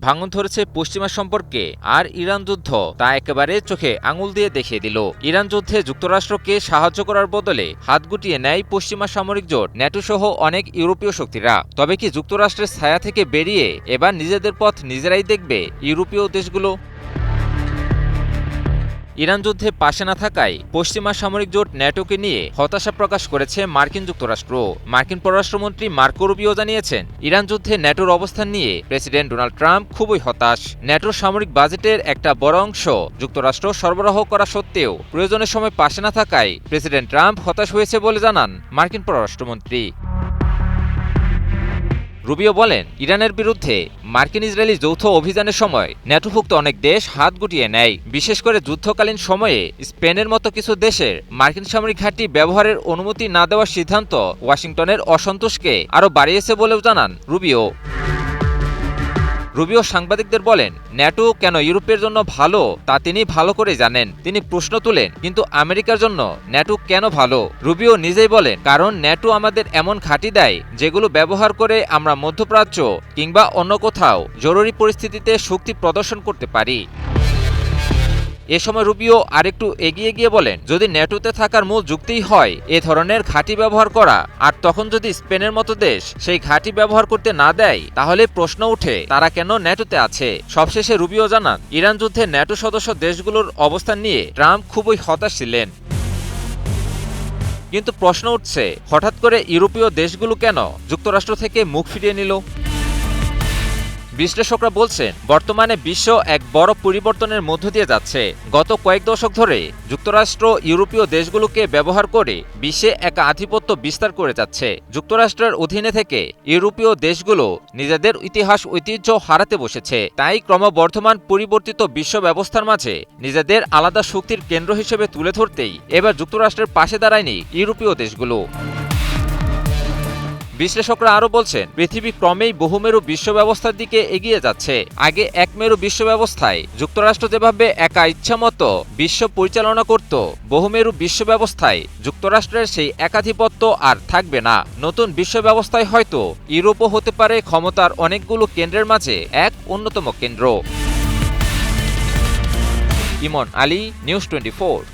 ভাঙন ধরেছে পশ্চিমা সম্পর্কে, আর ইরান যুদ্ধ তা একেবারে চোখে আঙুল দিয়ে দেখিয়ে দিল। ইরান যুদ্ধে যুক্তরাষ্ট্রকে সাহায্য করার বদলে হাত গুটিয়ে নেয় পশ্চিমা সামরিক জোট, ন্যাটো সহ অনেক ইউরোপীয় শক্তিরা। তবে কি যুক্তরাষ্ট্রের ছায়া থেকে বেরিয়ে এবার নিজেদের পথ নিজেরাই দেখবে ইউরোপীয় দেশগুলো? ইরান যুদ্ধে পাশে না থাকায় পশ্চিমা সামরিক জোট ন্যাটোকে নিয়ে হতাশা প্রকাশ করেছে মার্কিন যুক্তরাষ্ট্র। মার্কিন পররাষ্ট্রমন্ত্রী মার্কো রুবিও জানিয়েছেন, ইরান যুদ্ধে ন্যাটোর অবস্থান নিয়ে প্রেসিডেন্ট ডোনাল্ড ট্রাম্প খুবই হতাশ। ন্যাটোর সামরিক বাজেটের একটা বড় অংশ যুক্তরাষ্ট্র সরবরাহ করা সত্ত্বেও প্রয়োজনের সময় পাশে না থাকায় প্রেসিডেন্ট ট্রাম্প হতাশ হয়েছে বলে জানান মার্কিন পররাষ্ট্রমন্ত্রী। রুবিও বলেন, ইরানের বিরুদ্ধে মার্কিন ইসরায়েলি যৌথ অভিযানের সময় ন্যাটোভুক্ত অনেক দেশ হাত গুটিয়ে নেয়। বিশেষ করে যুদ্ধকালীন সময়ে স্পেনের মতো কিছু দেশের মার্কিন সামরিক ঘাঁটি ব্যবহারের অনুমতি না দেওয়ার সিদ্ধান্ত ওয়াশিংটনের অসন্তোষকে আরও বাড়িয়েছে বলেও জানান রুবিও। রুবিও সাংবাদিকদের বলেন, ন্যাটো কেন ইউরোপের জন্য ভালো তা তিনি ভালো করে জানেন। তিনি প্রশ্ন তুলেন, কিন্তু আমেরিকার জন্য ন্যাটো কেন ভালো? রুবিও নিজেই বলেন, কারণ ন্যাটো আমাদের এমন ঘাঁটি দেয় যেগুলো ব্যবহার করে আমরা মধ্যপ্রাচ্য কিংবা অন্য কোথাও জরুরি পরিস্থিতিতে শক্তি প্রদর্শন করতে পারি। এ সময় রুবিও আরেকটু এগিয়ে গিয়ে বলেন, যদি ন্যাটোতে থাকার মূল যুক্তিই হয় এ ধরনের ঘাঁটি ব্যবহার করা, আর তখন যদি স্পেনের মতো দেশ সেই ঘাঁটি ব্যবহার করতে না দেয়, তাহলে প্রশ্ন উঠে তারা কেন ন্যাটোতে আছে। সবশেষে রুবিও জানান, ইরান যুদ্ধে ন্যাটো সদস্য দেশগুলোর অবস্থান নিয়ে ট্রাম্প খুবই হতাশ ছিলেন। কিন্তু প্রশ্ন উঠছে, হঠাৎ করে ইউরোপীয় দেশগুলো কেন যুক্তরাষ্ট্র থেকে মুখ ফিরিয়ে নিল? বিশ্লেষকরা বলছেন, বর্তমানে বিশ্ব এক বড় পরিবর্তনের মধ্য দিয়ে যাচ্ছে। গত কয়েক দশক ধরে যুক্তরাষ্ট্র ইউরোপীয় দেশগুলোকে ব্যবহার করে বিশ্বে এক আধিপত্য বিস্তার করে যাচ্ছে। যুক্তরাষ্ট্রের অধীনে থেকে ইউরোপীয় দেশগুলো নিজেদের ইতিহাস ঐতিহ্য হারাতে বসেছে। তাই ক্রমবর্ধমান পরিবর্তিত বিশ্ব ব্যবস্থার মাঝে নিজেদের আলাদা শক্তির কেন্দ্র হিসেবে তুলে ধরতেই এবার যুক্তরাষ্ট্রের পাশে দাঁড়ায়নি ইউরোপীয় দেশগুলো। বিশ্লেষকরা আরও বলছেন, পৃথিবী ক্রমেই বহুমেরু বিশ্ব ব্যবস্থার দিকে এগিয়ে যাচ্ছে। আগে একমেরু বিশ্ব ব্যবস্থায় যুক্তরাষ্ট্র যেভাবে একা ইচ্ছামতো বিশ্ব পরিচালনা করত, বহুমেরু বিশ্ব ব্যবস্থায় যুক্তরাষ্ট্রের সেই একাধিপত্য আর থাকবে না। নতুন বিশ্ব ব্যবস্থায় হয়তো ইউরোপও হতে পারে ক্ষমতার অনেকগুলো কেন্দ্রের মাঝে এক অন্যতম কেন্দ্র। ইমন আলী, নিউজ 24।